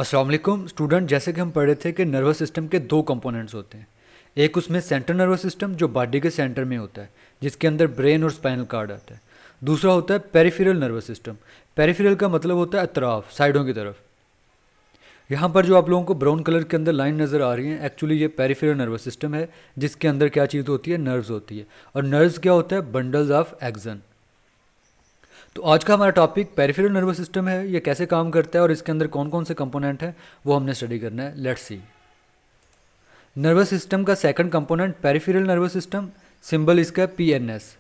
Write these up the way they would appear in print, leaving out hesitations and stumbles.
अस्सलाम वालेकुम स्टूडेंट। जैसे कि हम पढ़ रहे थे कि नर्वस सिस्टम के दो कंपोनेंट्स होते हैं। एक उसमें सेंट्रल नर्वस सिस्टम जो बॉडी के सेंटर में होता है, जिसके अंदर ब्रेन और स्पाइनल कार्ड आता है। दूसरा होता है पेरिफेरल नर्वस सिस्टम। पेरिफेरल का मतलब होता है अतराफ, साइडों की तरफ। यहाँ पर जो आप लोगों को ब्राउन कलर के अंदर लाइन नज़र आ रही है, एक्चुअली ये पेरिफेरल नर्वस सिस्टम है, जिसके अंदर क्या चीज़ होती है, नर्व्स होती है। और नर्व्स क्या होता है, बंडल्स ऑफ एक्सन। तो आज का हमारा टॉपिक पेरिफेरल नर्वस सिस्टम है। ये कैसे काम करता है और इसके अंदर कौन कौन से कंपोनेंट हैं वो हमने स्टडी करना है। Let's see. नर्वस सिस्टम का second component peripheral nervous system, symbol इसका पीएनएस।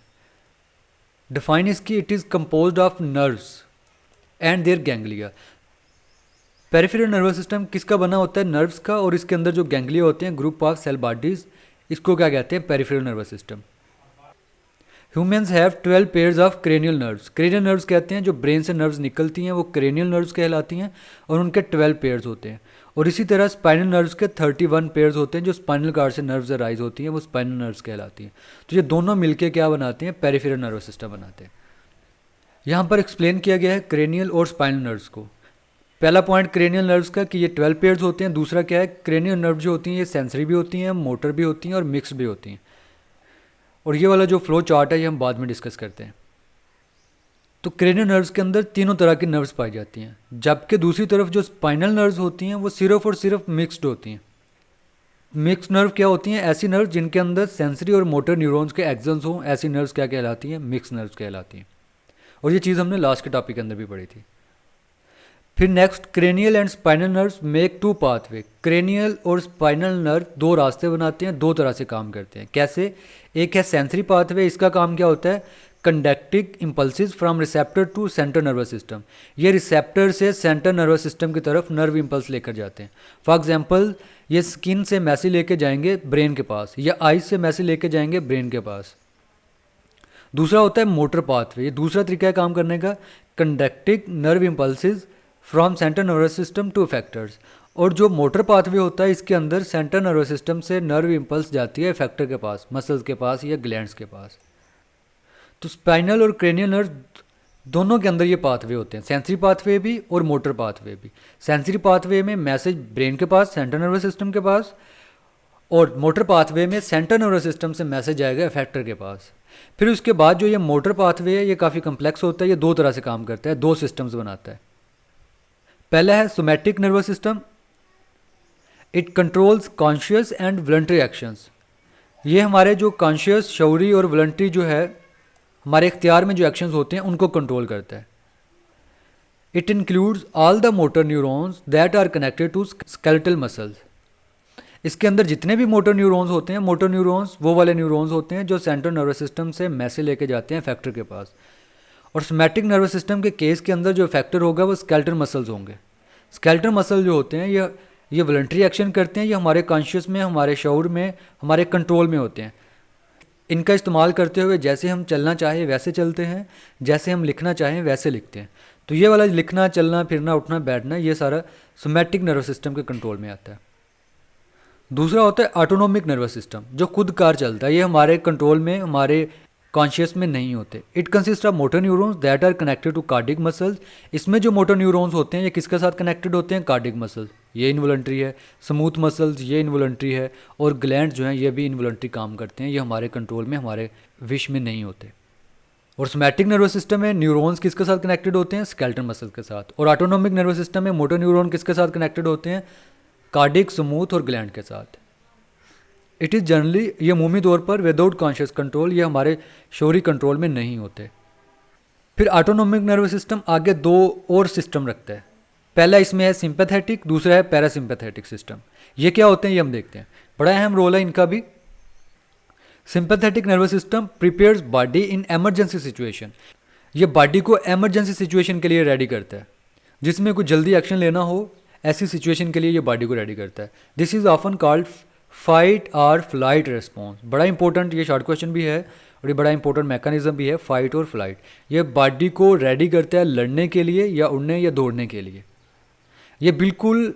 डिफाइन इसकी, it is composed of nerves and their ganglia. Peripheral nervous system किसका बना होता है, नर्व्स का, और इसके अंदर जो गैंग्लिया होते हैं, ग्रुप ऑफ सेल बॉडीज, इसको क्या कहते हैं, peripheral nervous system. Humans have 12 pairs of cranial nerves. Cranial nerves कहते हैं जो ब्रेन से नर्व्स निकलती हैं, वो क्रेनियल नर्व्स कहलाती हैं, और उनके 12 पेयर्स होते हैं। और इसी तरह स्पाइनल नर्व्स के 31 पेयर्स होते हैं, जो स्पाइनल कार्ड से नर्व्स अराइज होती हैं, वो स्पाइनल नर्व्स कहलाती हैं। तो ये दोनों मिलके क्या बनाते हैं, पेरिफेरल नर्वस सिस्टम बनाते हैं। यहाँ पर एक्सप्लेन किया गया है क्रेनियल और स्पाइनल नर्व्स को। पहला पॉइंट क्रेनियल नर्व्स का कि ये 12 पेयर्स होते हैं। दूसरा क्या है, क्रेनियल नर्व जो होती हैं ये सेंसरी भी होती हैं, मोटर भी होती हैं, और मिक्स भी होती हैं। और ये वाला जो फ्लो चार्ट है ये हम बाद में डिस्कस करते हैं। तो क्रेनियल नर्व्स के अंदर तीनों तरह की नर्व्स पाई जाती हैं, जबकि दूसरी तरफ जो स्पाइनल नर्व्स होती हैं वो सिर्फ और सिर्फ मिक्स्ड होती हैं। मिक्स नर्व क्या होती हैं, ऐसी नर्व जिनके अंदर सेंसरी और मोटर न्यूरॉन्स के एक्सन्स हों, ऐसी नर्व्स क्या कहलाती हैं, मिक्स नर्व्स कहलाती हैं। और ये चीज़ हमने लास्ट के टॉपिक के अंदर भी पढ़ी थी। फिर next, cranial and spinal nerves make two pathway. Cranial और स्पाइनल नर्व दो रास्ते बनाते हैं, दो तरह से काम करते हैं। कैसे, एक है सेंसरी पाथवे, इसका काम क्या होता है, conducting impulses from receptor to central nervous system. ये रिसेप्टर से सेंट्रल नर्वस सिस्टम की तरफ नर्व इम्पल्स लेकर जाते हैं। फॉर एग्जांपल, ये स्किन से मैसेज लेके जाएंगे ब्रेन के पास, या आइज से मैसेज लेके जाएंगे ब्रेन के पास। दूसरा होता है मोटर पाथवे। ये दूसरा तरीका है काम करने का, conducting nerve impulses from central nervous system to effectors. और जो मोटर पाथवे होता है, इसके अंदर सेंट्रल नर्वस सिस्टम से नर्व इम्पल्स जाती है इफेक्टर के पास, मसल्स के पास या ग्लैंड्स के पास। तो स्पाइनल और क्रेनियल नर्व दोनों के अंदर ये पाथवे होते हैं, सेंसरी पाथवे भी और मोटर पाथवे भी। सेंसरी पाथवे में मैसेज ब्रेन के पास, सेंट्रल नर्वस सिस्टम के पास, और मोटर पाथवे में सेंट्रल नर्वस सिस्टम से मैसेज जाएगा इफेक्टर के पास। फिर उसके बाद जो ये मोटर पाथवे है ये काफ़ी कम्प्लेक्स होता है, ये दो तरह से काम करता है, दो सिस्टम्स बनाता है। पहला है somatic nervous system. It controls conscious and voluntary actions. ये हमारे जो कॉन्शियस, शऊरी और वॉलंटरी जो है, हमारे इख्तियार में जो एक्शंस होते हैं उनको कंट्रोल करता है। It includes all the motor neurons that are connected to skeletal muscles. इसके अंदर जितने भी मोटर न्यूरॉन्स होते हैं, मोटर न्यूरॉन्स वो वाले न्यूरॉन्स होते हैं जो सेंट्रल नर्वस सिस्टम से मैसेज लेके जाते हैं इफेक्टर के पास। और सोमैटिक नर्वस सिस्टम के केस के अंदर जो इफेक्टर होगा वो स्केलेटल मसल्स होंगे। स्केलेटल मसल जो होते हैं ये वॉलंटरी एक्शन करते हैं, ये हमारे कॉन्शियस में, हमारे शऊर में, हमारे कंट्रोल में होते हैं। इनका इस्तेमाल करते हुए जैसे हम चलना चाहें वैसे चलते हैं, जैसे हम लिखना चाहें वैसे लिखते हैं। तो ये वाला लिखना, चलना, फिरना, उठना, बैठना, ये सारा सोमैटिक नर्वस सिस्टम के कंट्रोल में आता है। दूसरा होता है ऑटोनोमिक नर्वस सिस्टम, जो खुद कार चलता है। ये हमारे कंट्रोल में, हमारे कॉन्शियस में नहीं होते। It consist of motor neurons that are connected to cardiac muscles. इसमें जो मोटर न्यूरॉन्स होते हैं ये किसके साथ कनेक्टेड होते हैं, कार्डिक मसल्स, ये इनवॉलंटरी है। स्मूथ मसल्स ये इनवॉलंटरी है। और ग्लैंड जो हैं ये भी इनवॉलंटरी काम करते हैं, ये हमारे कंट्रोल में, हमारे विश में नहीं होते। और सोमैटिक नर्वस सिस्टम में न्यूरॉन्स किसके साथ कनेक्टेड होते हैं, स्केलेटल मसल्स के साथ। और ऑटोनोमिक नर्वस सिस्टम में मोटर न्यूरॉन किसके साथ कनेक्टेड होते हैं, कार्डिक, स्मूथ और ग्लैंड के साथ। इट इज़ जनरली, ये अमूमी तौर पर विदाउट कॉन्शियस कंट्रोल, ये हमारे शौरी कंट्रोल में नहीं होते। फिर ऑटोनोमिक नर्वस सिस्टम आगे दो और सिस्टम रखता है। पहला इसमें है सिंपैथेटिक, दूसरा है पैरासिम्पैथेटिक सिस्टम। ये क्या होते हैं ये हम देखते हैं, बड़ा अहम रोल है इनका भी। Sympathetic nervous system prepares body in emergency situation. ये बॉडी को एमरजेंसी सिचुएशन के लिए रेडी करता है, जिसमें कुछ जल्दी एक्शन लेना हो, ऐसी सिचुएशन के लिए ये बॉडी को रेडी करता है। This is often called fight और फ्लाइट रिस्पॉन्स। बड़ा इंपॉर्टेंट ये शॉर्ट क्वेश्चन भी है और ये बड़ा इंपॉर्टेंट मैकेनिज्म भी है, फाइट और फ्लाइट। ये बॉडी को रेडी करता है लड़ने के लिए, या उड़ने या दौड़ने के लिए। ये बिल्कुल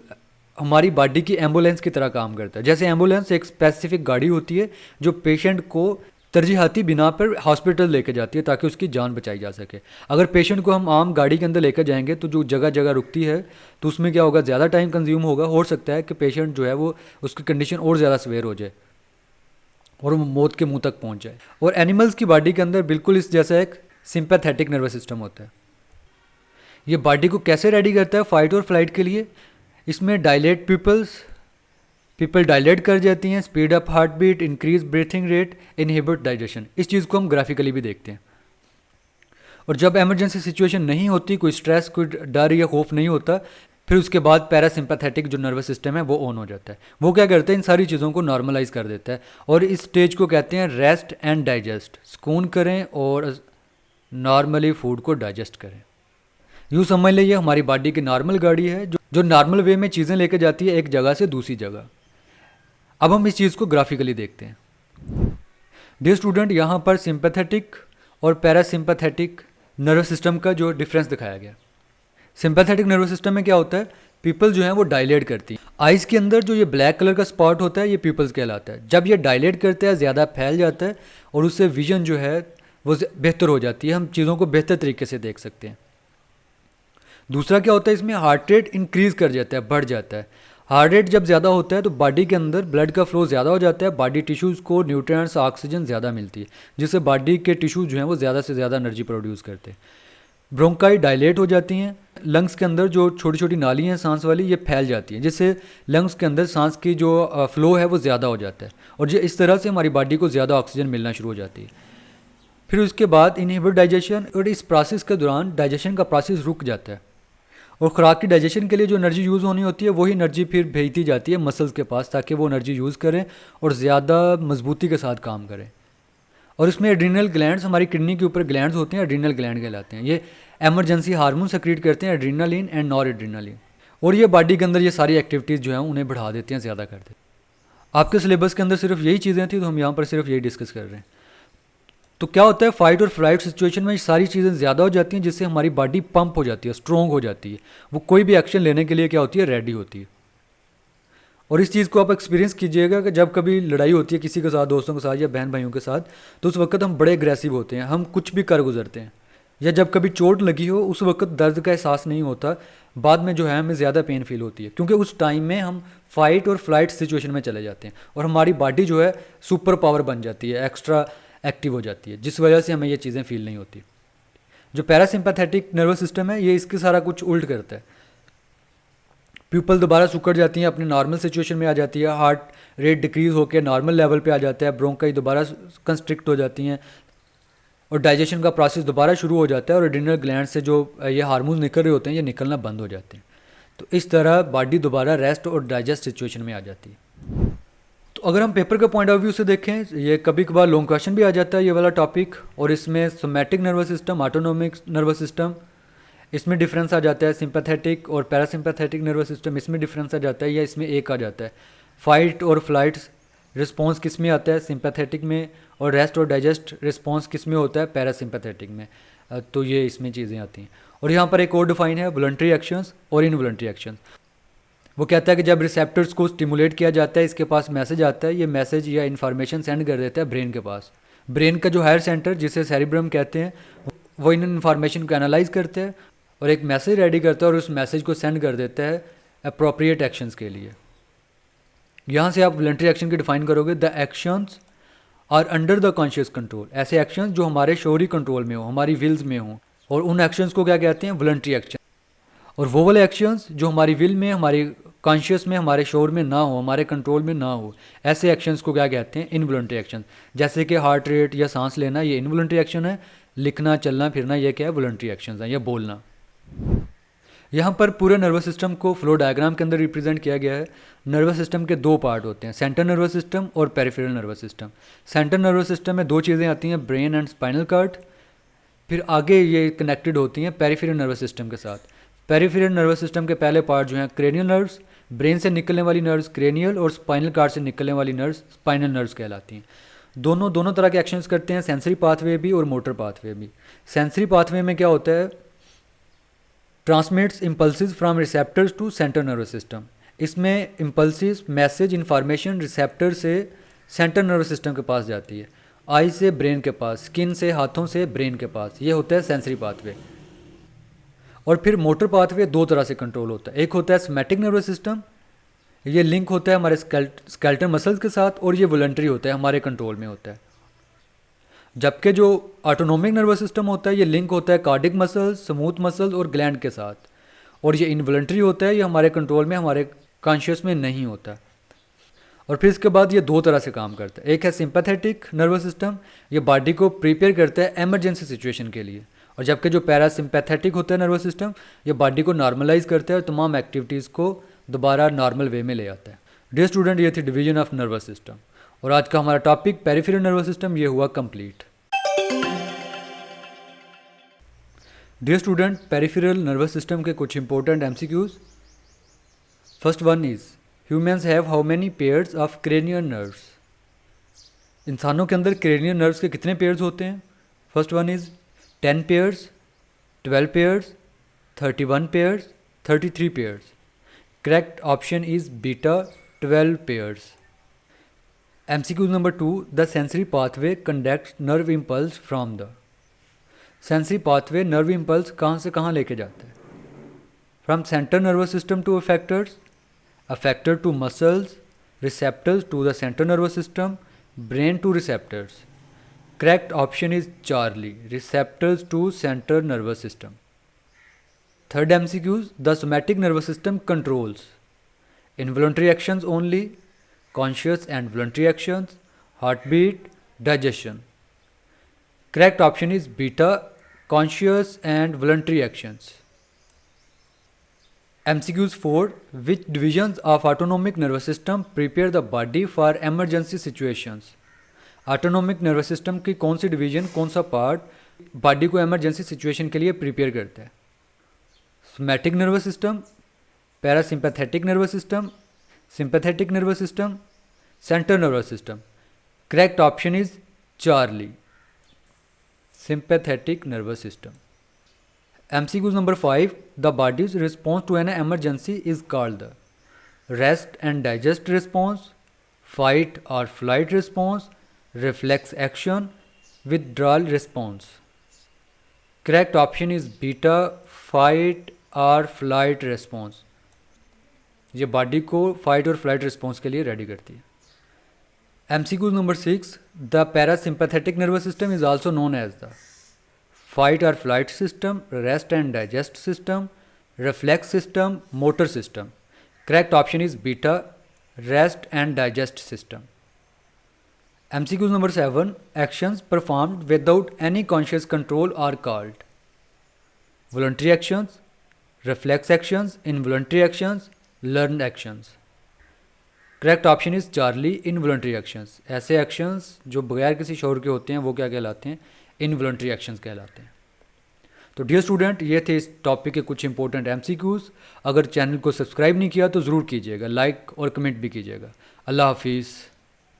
हमारी बॉडी की एम्बुलेंस की तरह काम करता है। जैसे एम्बुलेंस एक स्पेसिफिक गाड़ी होती है जो पेशेंट को तरजीहाती बिना पर हॉस्पिटल लेके जाती है ताकि उसकी जान बचाई जा सके। अगर पेशेंट को हम आम गाड़ी के अंदर लेकर जाएंगे तो जो जगह जगह रुकती है तो उसमें क्या होगा, ज़्यादा टाइम कंज्यूम होगा, हो सकता है कि पेशेंट जो है वो उसकी कंडीशन और ज़्यादा सीवियर हो जाए और वो मौत के मुंह तक पहुंच जाए। और एनिमल्स की बॉडी के अंदर बिल्कुल इस जैसा एक सिंपैथेटिक नर्वस सिस्टम होता है। ये बॉडी को कैसे रेडी करता है फाइट और फ्लाइट के लिए, इसमें डायलेट पीपल डायलेट कर जाती हैं, speed up heart beat, increase breathing rate, inhibit digestion. इस चीज़ को हम ग्राफिकली भी देखते हैं। और जब एमरजेंसी सिचुएशन नहीं होती, कोई स्ट्रेस, कोई डर या खौफ नहीं होता, फिर उसके बाद पैरासिम्पैथेटिक जो नर्वस सिस्टम है वो ऑन हो जाता है। वो क्या करता है, इन सारी चीज़ों को नॉर्मलाइज कर देता है और इस स्टेज को कहते हैं रेस्ट एंड डाइजेस्ट। सुकून करें और नॉर्मली फूड को डाइजेस्ट करें। यूँ समझ लीजिए हमारी बॉडी की नॉर्मल गाड़ी है जो नॉर्मल वे में चीज़ें लेकर जाती है एक जगह से दूसरी जगह। अब हम इस चीज़ को ग्राफिकली देखते हैं। डियर स्टूडेंट, यहाँ पर सिंपैथेटिक और पैरासिम्पैथेटिक नर्वस सिस्टम का जो डिफरेंस दिखाया गया। सिंपैथेटिक नर्वस सिस्टम में क्या होता है, पीपल जो है वो डायलेट करती है। आइज़ के अंदर जो ये ब्लैक कलर का स्पॉट होता है ये पीपल्स कहलाता है। जब ये डायलेट करता है, ज़्यादा फैल जाता है और उससे विजन जो है वो बेहतर हो जाती है, हम चीज़ों को बेहतर तरीके से देख सकते हैं। दूसरा क्या होता है, इसमें हार्ट रेट इंक्रीज़ कर जाता है, बढ़ जाता है। हार्ट रेट जब ज़्यादा होता है तो बॉडी के अंदर ब्लड का फ्लो ज़्यादा हो जाता है, बॉडी टिश्यूज़ को न्यूट्रिएंट्स, ऑक्सीजन ज़्यादा मिलती है, जिससे बॉडी के टिश्यूज़ जो हैं वो ज़्यादा से ज़्यादा एनर्जी प्रोड्यूस करते हैं। ब्रोंकाई डायलेट हो जाती हैं, लंग्स के अंदर जो छोटी छोटी नाली हैं सांस वाली ये फैल जाती हैं, जिससे लंग्स के अंदर सांस की जो फ्लो है वो ज़्यादा हो जाता है और जो इस तरह से हमारी बॉडी को ज़्यादा ऑक्सीजन मिलना शुरू हो जाती है। फिर उसके बाद इनहिबिट डाइजेशन, और इस प्रोसेस के दौरान डाइजेशन का प्रोसेस रुक जाता है और ख़ुराक की डाइजेशन के लिए जो एनर्जी यूज़ होनी होती है वही एनर्जी फिर भेजती जाती है मसल्स के पास ताकि वो एनर्जी यूज़ करें और ज़्यादा मजबूती के साथ काम करें। और इसमें एड्रीनल ग्लैंड्स, हमारी किडनी के ऊपर ग्लैंड्स होते हैं, एड्रीनल ग्लैंड कहलाते हैं। ये एमरजेंसी हार्मोन सेक्रेट करते हैं, एड्रीनालिन एंड नॉर एड्रीनालिन, और ये बॉडी के अंदर ये सारी एक्टिविटीज़ जो हैं उन्हें बढ़ा देते हैं, ज़्यादा कर देते हैं। आपके सिलेबस के अंदर सिर्फ यही चीज़ें थी तो हम यहाँ पर सिर्फ यही डिस्कस कर रहे हैं। तो क्या होता है, फाइट और फ्लाइट सिचुएशन में सारी चीज़ें ज़्यादा हो जाती हैं, जिससे हमारी बॉडी पंप हो जाती है, स्ट्रॉन्ग हो जाती है, वो कोई भी एक्शन लेने के लिए क्या होती है, रेडी होती है। और इस चीज़ को आप एक्सपीरियंस कीजिएगा कि जब कभी लड़ाई होती है किसी के साथ, दोस्तों के साथ या बहन भाइयों के साथ, तो उस वक्त हम बड़े एग्रेसिव होते हैं, हम कुछ भी कर गुजरते हैं। या जब कभी चोट लगी हो उस वक्त दर्द का एहसास नहीं होता, बाद में जो है हमें ज़्यादा पेन फील होती है, क्योंकि उस टाइम में हम फाइट और फ्लाइट सिचुएशन में चले जाते हैं और हमारी बॉडी जो है सुपर पावर बन जाती है, एक्स्ट्रा एक्टिव हो जाती है, जिस वजह से हमें ये चीज़ें फील नहीं होती। जो पैरासिम्पैथेटिक नर्वस सिस्टम है ये इसके सारा कुछ उल्ट करता है। पीपल दोबारा सुकड़ जाती हैं, अपने नॉर्मल सिचुएशन में आ जाती है, हार्ट रेट डिक्रीज़ होकर नॉर्मल लेवल पे आ जाता है, ब्रोंकाई दोबारा कंस्ट्रिक्ट हो जाती हैं और डाइजेशन का प्रोसेस दोबारा शुरू हो जाता है और एड्रीनल ग्लैंड से जो ये हार्मोन्स निकल रहे होते हैं ये निकलना बंद हो जाते हैं। तो इस तरह बॉडी दोबारा रेस्ट और डाइजेस्ट सिचुएशन में आ जाती है। तो अगर हम पेपर के पॉइंट ऑफ व्यू से देखें, ये कभी कभार लॉन्ग क्वेश्चन भी आ जाता है ये वाला टॉपिक, और इसमें somatic nervous system, autonomic nervous system, इसमें डिफरेंस आ जाता है। सिंपैथेटिक और पैरासिम्पैथेटिक नर्वस सिस्टम, इसमें डिफरेंस आ जाता है या इसमें एक आ जाता है। फाइट और फ्लाइट रिस्पॉन्स किस में आता है, सिंपैथेटिक में, और रेस्ट और डाइजेस्ट रिस्पॉन्स किस में होता है, पैरासिम्पैथेटिक में। तो ये इसमें चीज़ें आती हैं। और यहाँ पर एक और डिफाइन है, वॉलंटरी एक्शंस और इनवॉलंटरी एक्शंस। वो कहता है कि जब रिसेप्टर्स को स्टिमुलेट किया जाता है, इसके पास मैसेज आता है, ये मैसेज या इन्फॉर्मेशन सेंड कर देता है ब्रेन के पास। ब्रेन का जो हायर सेंटर जिसे सेरिब्रम कहते हैं वो इन इन्फॉर्मेशन को एनालाइज करते हैं और एक मैसेज रेडी करता है और उस मैसेज को सेंड कर देता है अप्रोप्रिएट एक्शंस के लिए। यहाँ से आप वॉलंटरी एक्शन की डिफाइन करोगे, the actions are under the conscious control. ऐसे एक्शंस जो हमारे शौरी कंट्रोल में हो, हमारी विल्स में हो, और उन एक्शंस को क्या कहते हैं, वॉलंटरी एक्शन। और वो वाले एक्शंस जो हमारी विल में, हमारी कॉन्शियस में, हमारे शोर में ना हो, हमारे कंट्रोल में ना हो, ऐसे एक्शंस को क्या कहते हैं, इनवॉलंटरी एक्शन। जैसे कि हार्ट रेट या सांस लेना, ये इनवॉलंटरी एक्शन है। लिखना, चलना फिरना, ये क्या है, वॉलंटरी एक्शन है, या बोलना। यहाँ पर पूरे नर्वस सिस्टम को फ्लो डायग्राम के अंदर रिप्रेजेंट किया गया है। नर्वस सिस्टम के दो पार्ट होते हैं, सेंट्रल नर्वस सिस्टम और peripheral nervous system. Central nervous system में दो चीज़ें आती हैं, ब्रेन एंड स्पाइनल कार्ड। फिर आगे ये कनेक्टेड होती हैं पेरिफेरल नर्वस सिस्टम के साथ। पेरिफेरल नर्वस सिस्टम के पहले पार्ट जो हैं क्रेनियल नर्व्स, ब्रेन से निकलने वाली नर्व्स क्रेनियल, और स्पाइनल कार्ड से निकलने वाली नर्व्स स्पाइनल नर्व्स कहलाती हैं। दोनों तरह के एक्शंस करते हैं, सेंसरी पाथवे भी और मोटर पाथवे भी। सेंसरी पाथवे में क्या होता है, transmits impulses from receptors to central nervous system. इसमें इम्पल्सिस, मैसेज, इंफॉर्मेशन रिसेप्टर से सेंट्रल नर्वस सिस्टम के पास जाती है आई से ब्रेन के पास, स्किन से हाथों से ब्रेन के पास, ये होता है सेंसरी पाथवे। और फिर मोटर पाथवे दो तरह से कंट्रोल होता है, एक होता है सोमैटिक नर्वस सिस्टम, ये लिंक होता है हमारे स्केलेटल मसल्स के साथ, और ये वॉलंटरी होता है, हमारे कंट्रोल में होता है। जबकि जो ऑटोनोमिक नर्वस सिस्टम होता है ये लिंक होता है कार्डिक मसल्स, स्मूथ मसल्स और ग्लैंड के साथ, और ये इनवॉलंटरी होता है, ये हमारे कंट्रोल में, हमारे कॉन्शियस में नहीं होता। और फिर इसके बाद ये दो तरह से काम करता है, एक है सिंपैथेटिक नर्वस सिस्टम, ये बॉडी को प्रिपेयर करता है एमरजेंसी सिचुएशन के लिए, और जबकि जो पैरासिम्पैथेटिक होता है नर्वस सिस्टम, ये बॉडी को नॉर्मलाइज करता है और तमाम एक्टिविटीज़ को दोबारा नॉर्मल वे में ले आता है। डियर स्टूडेंट, ये थी डिवीजन ऑफ नर्वस सिस्टम, और आज का हमारा टॉपिक पेरिफेरल नर्वस सिस्टम ये हुआ complete. Dear student, peripheral nervous system के कुछ important MCQs. First one is humans have how many pairs of cranial nerves. इंसानों के अंदर क्रेनियल नर्व्स के कितने पेयर्स होते हैं? First one is 10 pairs, 12 pairs, 31 pairs, 33 pairs. Correct option is beta 12 pairs. MCQ number 2, the sensory pathway conducts nerve impulse from the। Sensory pathway nerve impulse कहाँ से कहाँ लेके जाता है? From centre nervous system to effectors, effector to muscles, receptors to the centre nervous system, brain to receptors. Correct option is Charlie, receptors to centre nervous system. Third MCQs, the somatic nervous system controls involuntary actions only, conscious and voluntary actions, heartbeat, digestion. Correct option is beta, conscious and voluntary actions. MCQs 4, which divisions of autonomic nervous system prepare the body for emergency situations? Autonomic nervous system की कौन सी division, कौन सा part body को emergency situation के लिए prepare करता है? Somatic nervous system, parasympathetic nervous system, sympathetic nervous system, central nervous system. Correct option is Charlie, sympathetic nervous system. MCQ number 5, the body's response to an emergency is called the rest and digest response, fight or flight response, reflex action, withdrawal response. Correct option is beta, fight or flight response. ये body को fight और flight response के लिए ready करती है। MCQ number 6, the parasympathetic nervous system is also known as the fight और flight system, rest and digest system, reflex system, motor system. Correct option is beta, rest and digest system. MCQ number 7, actions performed without any conscious control are called voluntary actions, reflex actions, involuntary actions, learn actions. Correct option is Charlie, involuntary actions. ऐसे actions जो बगैर किसी शोर के होते हैं वो क्या कहलाते हैं? इनवॉलंटरी एक्शंस कहलाते हैं। तो डियर स्टूडेंट, ये थे इस टॉपिक के कुछ इंपॉर्टेंट MCQs। अगर चैनल को सब्सक्राइब नहीं किया तो ज़रूर कीजिएगा, लाइक और कमेंट भी कीजिएगा। अल्लाह हाफिज़।